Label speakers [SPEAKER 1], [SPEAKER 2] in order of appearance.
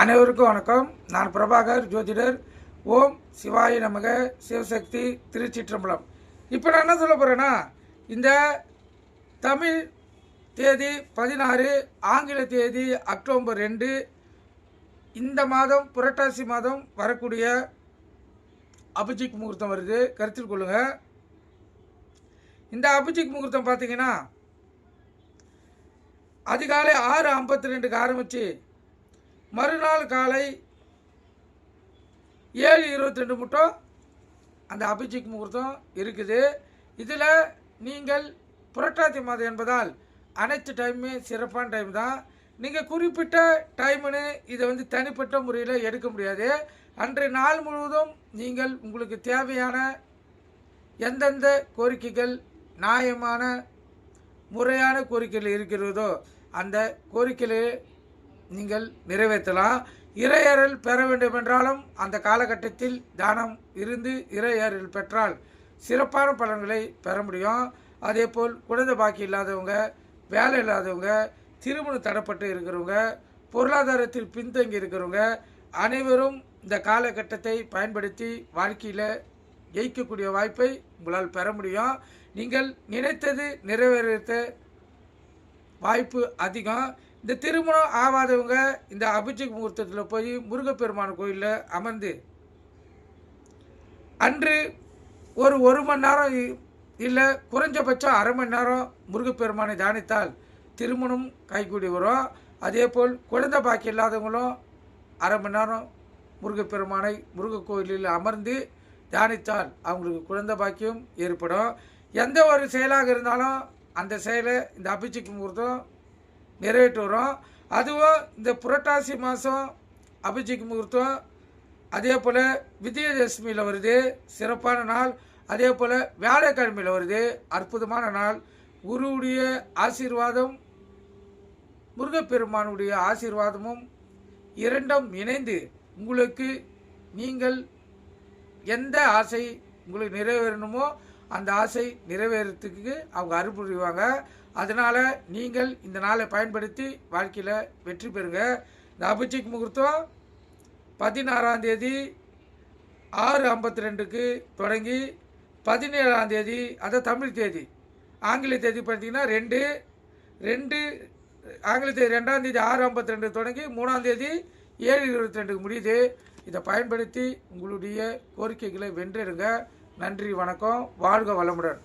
[SPEAKER 1] அனைவருக்கும் வணக்கம். நான் பிரபாகர் ஜோதிடர். ஓம் சிவாய நமக. சிவசக்தி திருச்சிற்றம்பலம். இப்போ நான் என்ன சொல்ல போகிறேன்னா, இந்த தமிழ் தேதி 16, ஆங்கில தேதி அக்டோபர் 2, இந்த மாதம் புரட்டாசி மாதம் வரக்கூடிய அபிஜித் முகூர்த்தம் வருது, கருத்தில் கொள்ளுங்கள். இந்த அபிஜித் முகூர்த்தம் பார்த்தீங்கன்னா அதிகாலை 6:52க்கு ஆரம்பித்து மறுநாள் காலை 7:22 மட்டும் அந்த அபிஜித் முகூர்த்தம் இருக்குது. இதில் நீங்கள் புரட்டாசி மாதம் என்பதால் அனைத்து டைமுமே சிறப்பான டைம் தான். நீங்கள் குறிப்பிட்ட டைமுன்னு இதை தனிப்பட்ட முறையில் எடுக்க முடியாது. அன்றைய நாள் முழுவதும் நீங்கள் உங்களுக்கு தேவையான எந்தெந்த கோரிக்கைகள் நியாயமான முறையான கோரிக்கைகள் இருக்கிறதோ அந்த கோரிக்கையை நீங்கள் நிறைவேற்றலாம். இறையறல் பெற வேண்டும் என்றாலும் அந்த காலகட்டத்தில் தானம் இருந்து இறையறல் பெற்றால் சிறப்பான பலன்களை பெற முடியும். அதே போல் குழந்தை பாக்கி இல்லாதவங்க, வேலை இல்லாதவங்க, திருமணம் தடைப்பட்டு இருக்கிறவங்க, பொருளாதாரத்தில் பின்தங்கி இருக்கிறவங்க அனைவரும் இந்த காலகட்டத்தை பயன்படுத்தி வாழ்க்கையில் ஜெயிக்கக்கூடிய வாய்ப்பை உங்களால் பெற முடியும். நீங்கள் நினைத்தது நிறைவேற்ற வாய்ப்பு அதிகம். இந்த திருமணம் ஆகாதவங்க இந்த அபிஜித் முகூர்த்தத்தில் போய் முருகப்பெருமான் கோயிலில் அமர்ந்து அன்று ஒரு மணி நேரம் இல்லை குறைஞ்சபட்சம் அரை மணி நேரம் முருகப்பெருமானை தியானித்தால் திருமணம் கைகூடி வரும். அதே போல் குழந்தை பாக்கி இல்லாதவங்களும் அரை மணி நேரம் முருகப்பெருமானை முருக கோயிலில் அமர்ந்து தியானித்தால் அவங்களுக்கு குழந்தை பாக்கியம் ஏற்படும். எந்த ஒரு செயலாக இருந்தாலும் அந்த செயலை இந்த அபிஜித் முகூர்த்தம் நிறைவேற்றி வரும். அதுவும் இந்த புரட்டாசி மாதம் அபிஜித் முகூர்த்தம் அதே போல் விஜயதசமியில் வருது, சிறப்பான நாள். அதே போல் வியாழக்கிழமையில் வருது, அற்புதமான நாள். குருவுடைய ஆசீர்வாதம் முருகப்பெருமானுடைய ஆசீர்வாதமும் இரண்டும் இணைந்து உங்களுக்கு நீங்கள் எந்த ஆசை உங்களுக்கு நிறைவேறணுமோ அந்த ஆசை நிறைவேறத்துக்கு அவங்க அருள் புரிவாங்க. அதனால் நீங்கள் இந்த நாளை பயன்படுத்தி வாழ்க்கையில் வெற்றி பெறுங்க. இந்த அபிஜித் முகூர்த்தம் 16ஆம் தேதி 6:52க்கு தொடங்கி 17ஆம் தேதி, அதாவது தமிழ் தேதி. ஆங்கில தேதி பார்த்தீங்கன்னா 2 ஆங்கில தேதி 2ஆம் தேதி 6:52 தொடங்கி 3ஆம் தேதி 7:22க்கு முடியுது. இதை பயன்படுத்தி உங்களுடைய கோரிக்கைகளை வென்றெடுங்க. நன்றி, வணக்கம், வாழ்க வளமுடன்.